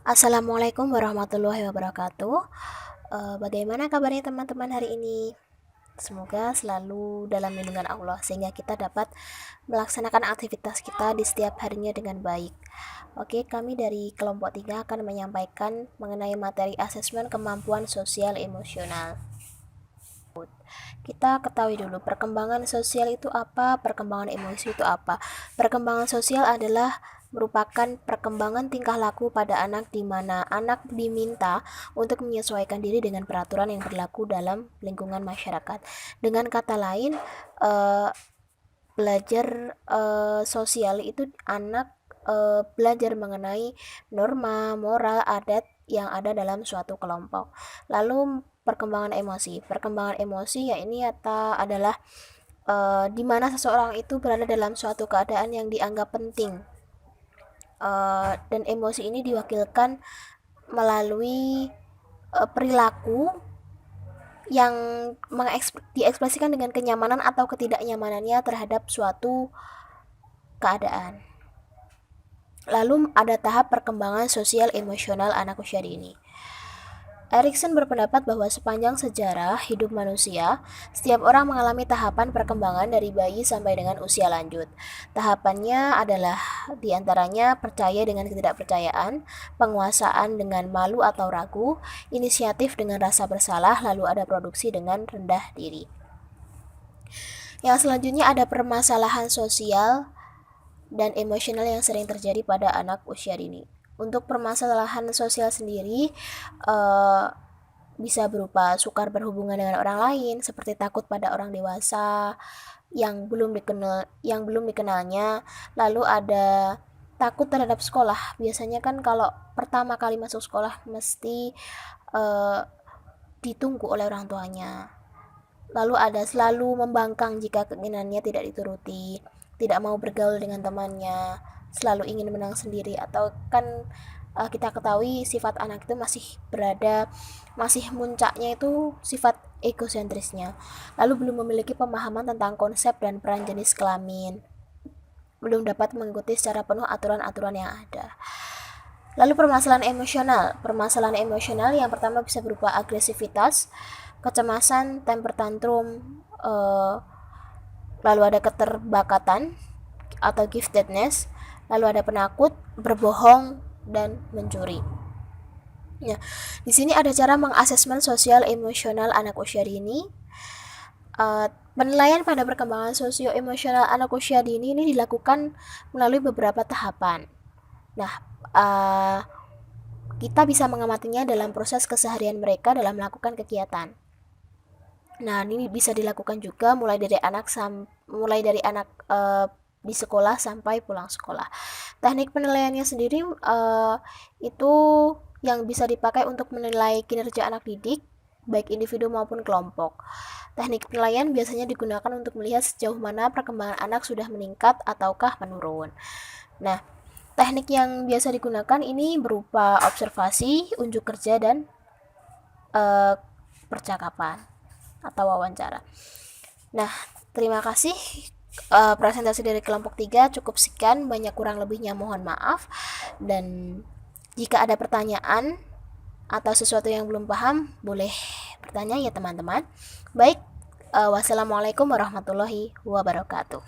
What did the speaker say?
Assalamualaikum warahmatullahi wabarakatuh. Bagaimana kabarnya teman-teman hari ini? Semoga selalu dalam lindungan Allah sehingga kita dapat melaksanakan aktivitas kita di setiap harinya dengan baik. Oke, kami dari kelompok 3 akan menyampaikan mengenai materi asesmen kemampuan sosial emosional. Kita ketahui dulu perkembangan sosial itu apa, perkembangan emosi itu apa. Perkembangan sosial adalah merupakan perkembangan tingkah laku pada anak di mana anak diminta untuk menyesuaikan diri dengan peraturan yang berlaku dalam lingkungan masyarakat. Dengan kata lain, belajar sosial itu anak belajar mengenai norma, moral, adat yang ada dalam suatu kelompok. Lalu perkembangan emosi. Perkembangan emosi ya ini adalah di mana seseorang itu berada dalam suatu keadaan yang dianggap penting. Dan emosi ini diwakilkan melalui perilaku yang diekspresikan dengan kenyamanan atau ketidaknyamanannya terhadap suatu keadaan. Lalu ada tahap perkembangan sosial emosional anak usia dini. Erikson berpendapat bahwa sepanjang sejarah hidup manusia, setiap orang mengalami tahapan perkembangan dari bayi sampai dengan usia lanjut. Tahapannya adalah diantaranya percaya dengan ketidakpercayaan, penguasaan dengan malu atau ragu, inisiatif dengan rasa bersalah, lalu ada produksi dengan rendah diri. Yang selanjutnya ada permasalahan sosial dan emosional yang sering terjadi pada anak usia dini. Untuk permasalahan sosial sendiri bisa berupa sukar berhubungan dengan orang lain, seperti takut pada orang dewasa yang belum dikenalnya. Lalu ada takut terhadap sekolah. Biasanya kan kalau pertama kali masuk sekolah mesti ditunggu oleh orang tuanya. Lalu ada selalu membangkang jika keinginannya tidak dituruti, tidak mau bergaul dengan temannya, selalu ingin menang sendiri, atau kan kita ketahui sifat anak itu masih muncaknya itu sifat egosentrisnya. Lalu belum memiliki pemahaman tentang konsep dan peran jenis kelamin, belum dapat mengikuti secara penuh aturan-aturan yang ada. Lalu permasalahan emosional yang pertama bisa berupa agresivitas, kecemasan, temper tantrum, lalu ada keterbakatan atau giftedness, lalu ada penakut, berbohong, dan mencuri. Ya, di sini ada cara mengasesmen sosial emosional anak usia dini. Penilaian pada perkembangan sosio-emosional anak usia dini ini dilakukan melalui beberapa tahapan. Nah, kita bisa mengamatinya dalam proses keseharian mereka dalam melakukan kegiatan. Nah, ini bisa dilakukan juga mulai dari anak di sekolah sampai pulang sekolah. Teknik penilaiannya sendiri itu yang bisa dipakai untuk menilai kinerja anak didik, baik individu maupun kelompok. Teknik penilaian biasanya digunakan untuk melihat sejauh mana perkembangan anak sudah meningkat ataukah menurun. Nah, teknik yang biasa digunakan ini berupa observasi, unjuk kerja, dan percakapan atau wawancara. Nah, terima kasih. Presentasi dari kelompok 3 cukup sekian, banyak kurang lebihnya mohon maaf. Dan jika ada pertanyaan atau sesuatu yang belum paham, boleh bertanya ya teman-teman. Baik, wassalamualaikum warahmatullahi wabarakatuh.